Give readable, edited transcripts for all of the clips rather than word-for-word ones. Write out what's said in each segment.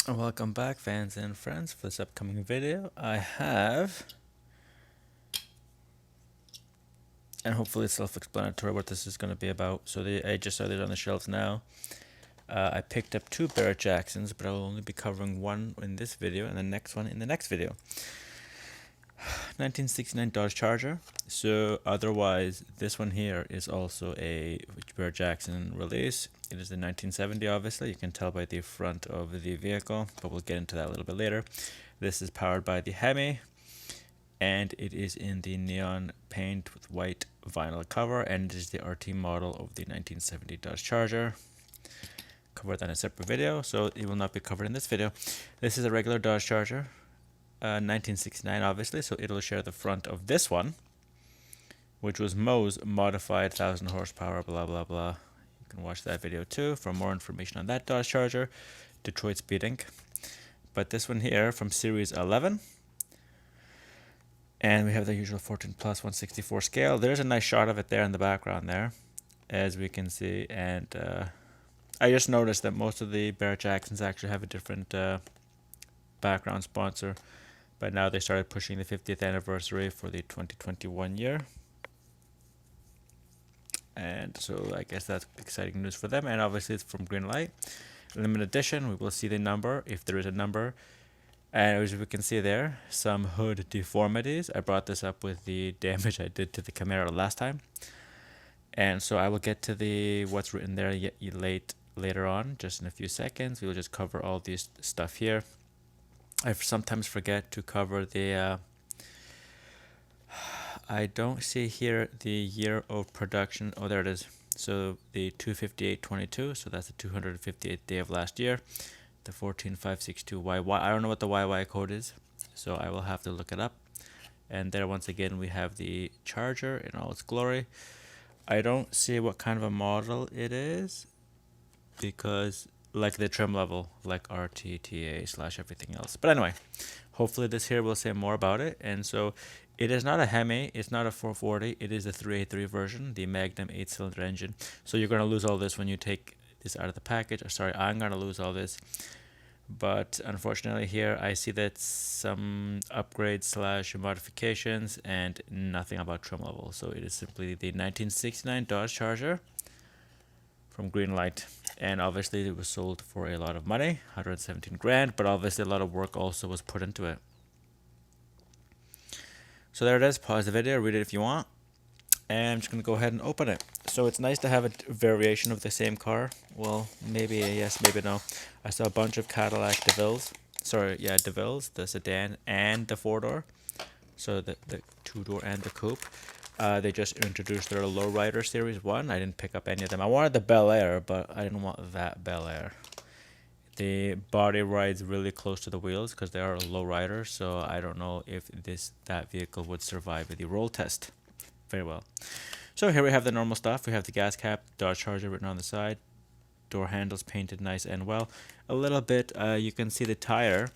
Welcome back, fans and friends, for this upcoming video. I have, and hopefully it's self-explanatory what this is going to be about. So I just saw these on the shelves now. I picked up two Barrett-Jacksons, but I will only be covering one in this video and the next one in the next video. 1969 Dodge Charger. So otherwise, this one here is also a Barrett-Jackson release. It is the 1970, obviously. You can tell by the front of the vehicle, but we'll get into that a little bit later. This is powered by the Hemi, and it is in the neon paint with white vinyl cover, and it is the RT model of the 1970 Dodge Charger. Covered that in a separate video, so it will not be covered in this video. This is a regular Dodge Charger, 1969 obviously, so it'll share the front of this one, which was Moe's modified 1000 horsepower, blah blah blah. You can watch that video too for more information on that Dodge Charger, Detroit Speed Inc. But this one here from Series 11, and we have the usual 14 plus 164 scale. There's a nice shot of it there in the background there, as we can see. And I just noticed that most of the Barrett-Jacksons actually have a different background sponsor, but now they started pushing the 50th anniversary for the 2021 year. And so I guess that's exciting news for them. And obviously it's from Greenlight. Limited edition, we will see the number, if there is a number. And as we can see there, some hood deformities. I brought this up with the damage I did to the Camaro last time. And so I will get to the what's written there later on, just in a few seconds. We will just cover all this stuff here. I sometimes forget to cover the... I don't see here the year of production. Oh, there it is. So the 25822, so that's the 258th day of last year. The 14562YY. I don't know what the YY code is, so I will have to look it up. And there once again we have the Charger in all its glory. I don't see what kind of a model it is, because like the trim level, like RTTA / everything else. But anyway, hopefully this here will say more about it. And so it is not a Hemi, it's not a 440, it is the 383 version, the Magnum 8-cylinder engine. So you're going to lose all this when you take this out of the package. Sorry, I'm going to lose all this. But unfortunately here I see that some upgrades / modifications and nothing about trim level. So it is simply the 1969 Dodge Charger from Greenlight. And obviously it was sold for a lot of money, 117 grand, but obviously a lot of work also was put into it. So there it is. Pause the video, read it if you want. And I'm just going to go ahead and open it. So it's nice to have a variation of the same car. Well, maybe yes, maybe no. I saw a bunch of Cadillac DeVilles. Sorry, yeah, DeVilles, the sedan and the four-door. So the two-door and the coupe. They just introduced their Lowrider Series 1. I didn't pick up any of them. I wanted the Bel Air, but I didn't want that Bel Air. The body rides really close to the wheels because they are a lowrider, so I don't know if that vehicle would survive the roll test very well. So here we have the normal stuff. We have the gas cap, Dodge Charger written on the side, door handles painted nice and well. A little bit, you can see the tire.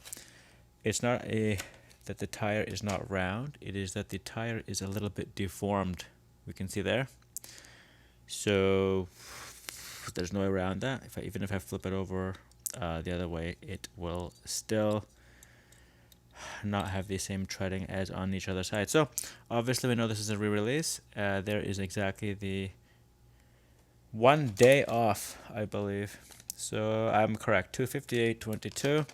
It's not that the tire is not round, it is that the tire is a little bit deformed. We can see there. So there's no way around that. Even if I flip it over the other way, it will still not have the same treading as on each other side. So obviously we know this is a re-release. There is exactly the 1 day off, I believe. So I'm correct, 258.22,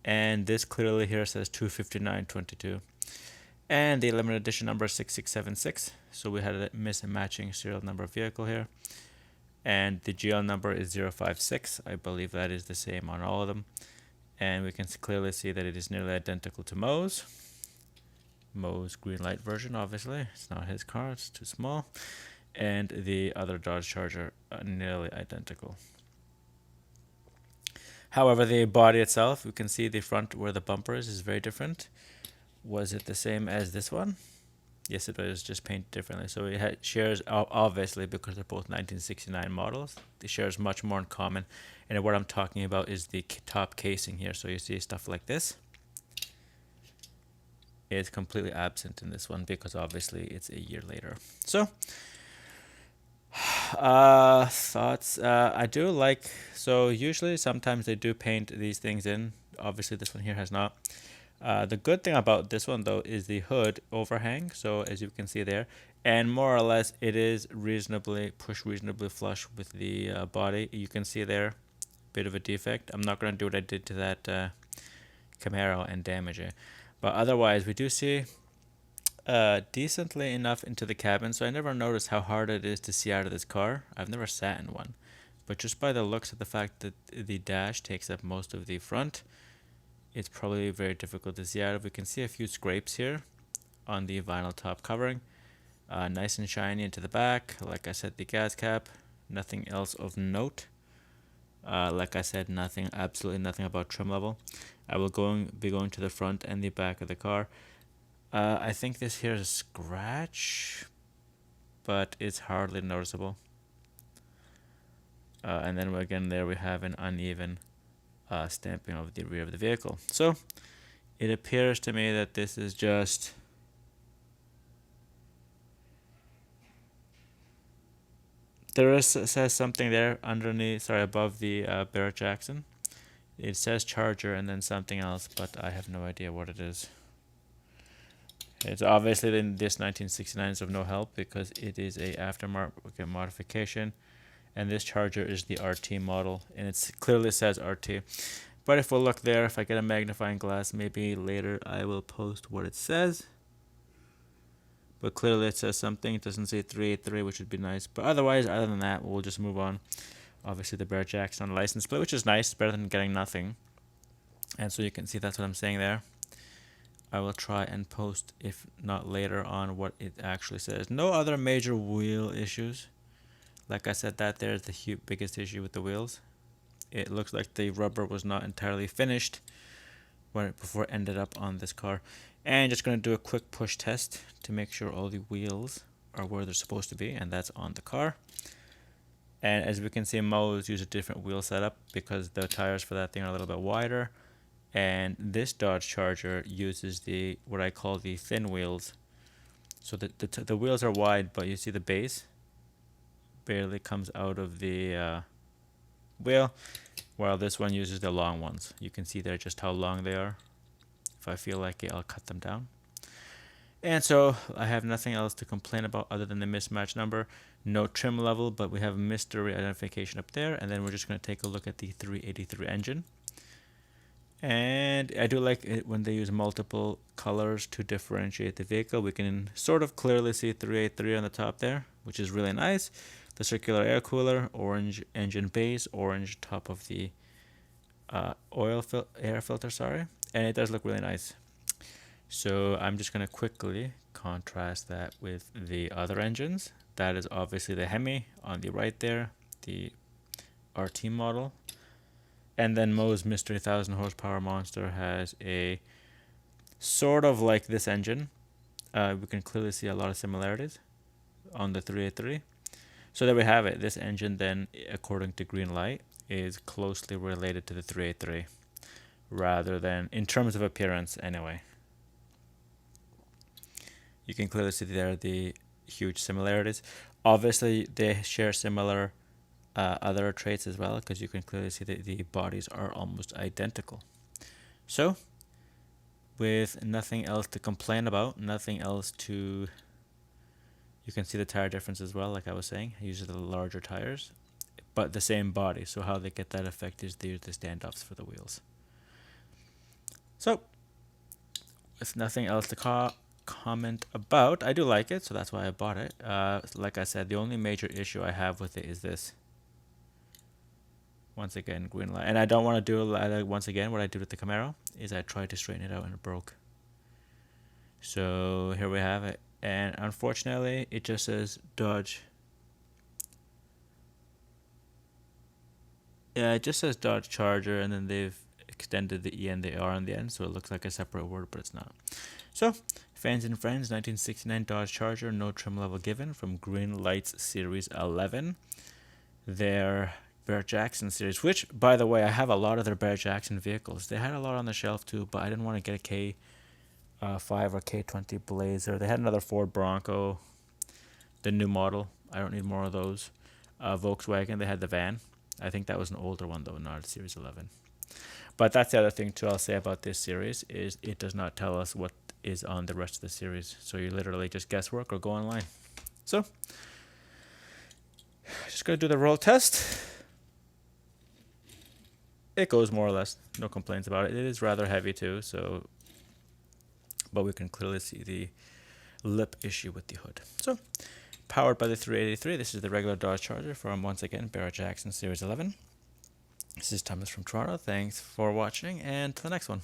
and this clearly here says 259.22. And the limited edition number is 6676. So we had a mismatching serial number vehicle here. And the GL number is 056. I believe that is the same on all of them. And we can clearly see that it is nearly identical to Moe's Greenlight version, obviously. It's not his car, it's too small. And the other Dodge Charger are nearly identical. However, the body itself, we can see the front where the bumper is very different. Was it the same as this one? Yes, it was, just painted differently. So it shares, obviously, because they're both 1969 models, it shares much more in common. And what I'm talking about is the top casing here. So you see stuff like this. It's completely absent in this one because obviously it's a year later. So Thoughts. I do like, so usually sometimes they do paint these things in. Obviously, this one here has not. The good thing about this one though is the hood overhang. So as you can see there, and more or less it is reasonably flush with the body. You can see there, bit of a defect. I'm not gonna do what I did to that Camaro and damage it, but otherwise we do see decently enough into the cabin, so I never noticed how hard it is to see out of this car. I've never sat in one, but just by the looks of the fact that the dash takes up most of the front, it's probably very difficult to see out of. We can see a few scrapes here on the vinyl top covering. Nice and shiny into the back. Like I said, the gas cap, nothing else of note. Like I said, absolutely nothing about trim level. I will be going to the front and the back of the car. I think this here is a scratch, but it's hardly noticeable. And then again, there we have an uneven stamping of the rear of the vehicle. So it appears to me that this is just says something there underneath, sorry, above the Barrett-Jackson. It says Charger and then something else, but I have no idea what it is. It's obviously this 1969 is of no help because it is a aftermarket modification, and this Charger is the RT model, and it clearly says RT. But if we'll look there, if I get a magnifying glass, maybe later I will post what it says. But clearly it says something. It doesn't say 383, which would be nice. But otherwise, other than that, we'll just move on. Obviously, the Barrett-Jackson license plate, which is nice, better than getting nothing. And so you can see that's what I'm saying there. I will try and post, if not later on, what it actually says. No other major wheel issues. Like I said, that there is the biggest issue with the wheels. It looks like the rubber was not entirely finished before it ended up on this car. And just going to do a quick push test to make sure all the wheels are where they're supposed to be, and that's on the car. And as we can see, Mo's use a different wheel setup because the tires for that thing are a little bit wider. And this Dodge Charger uses what I call the thin wheels. So the wheels are wide, but you see the base barely comes out of the wheel, while this one uses the long ones. You can see there just how long they are. If I feel like it, I'll cut them down. And so I have nothing else to complain about other than the mismatch number. No trim level, but we have mystery identification up there. And then we're just going to take a look at the 383 engine. And I do like it when they use multiple colors to differentiate the vehicle. We can sort of clearly see 383 on the top there, which is really nice. The circular air cooler, orange engine base, orange top of the air filter, sorry. And it does look really nice. So I'm just going to quickly contrast that with the other engines. That is obviously the Hemi on the right there, the RT model. And then Mo's Mystery 1000 horsepower monster has a sort of like this engine. We can clearly see a lot of similarities on the 383. So there we have it. This engine then, according to Greenlight, is closely related to the 383, rather than in terms of appearance anyway. You can clearly see there the huge similarities. Obviously, they share similar other traits as well, because you can clearly see that the bodies are almost identical. So, with nothing else to complain about, nothing else to... You can see the tire difference as well, like I was saying. I use the larger tires, but the same body. So how they get that effect is they use the standoffs for the wheels. So, with nothing else to comment about, I do like it, so that's why I bought it. Like I said, the only major issue I have with it is this. Once again, Greenlight. And I don't want to do, once again, what I did with the Camaro is I tried to straighten it out and it broke. So here we have it. And unfortunately, it just says Dodge. Yeah, it just says Dodge Charger, and then they've extended the E and the R on the end, so it looks like a separate word, but it's not. So, fans and friends, 1969 Dodge Charger, no trim level given, from Greenlight's Series 11. Their Barrett-Jackson series, which, by the way, I have a lot of their Barrett-Jackson vehicles. They had a lot on the shelf too, but I didn't want to get a K5 or K20 Blazer. They had another Ford Bronco, the new model. I don't need more of those. Volkswagen, they had the van. I think that was an older one though, not a Series 11. But that's the other thing too I'll say about this series is it does not tell us what is on the rest of the series. So you literally just guesswork or go online. So just gonna do the roll test. It goes more or less, no complaints about it. It is rather heavy too, so but we can clearly see the lip issue with the hood. So powered by the 383, this is the regular Dodge Charger from, once again, Barrett-Jackson Series 11. This is Thomas from Toronto. Thanks for watching, and to the next one.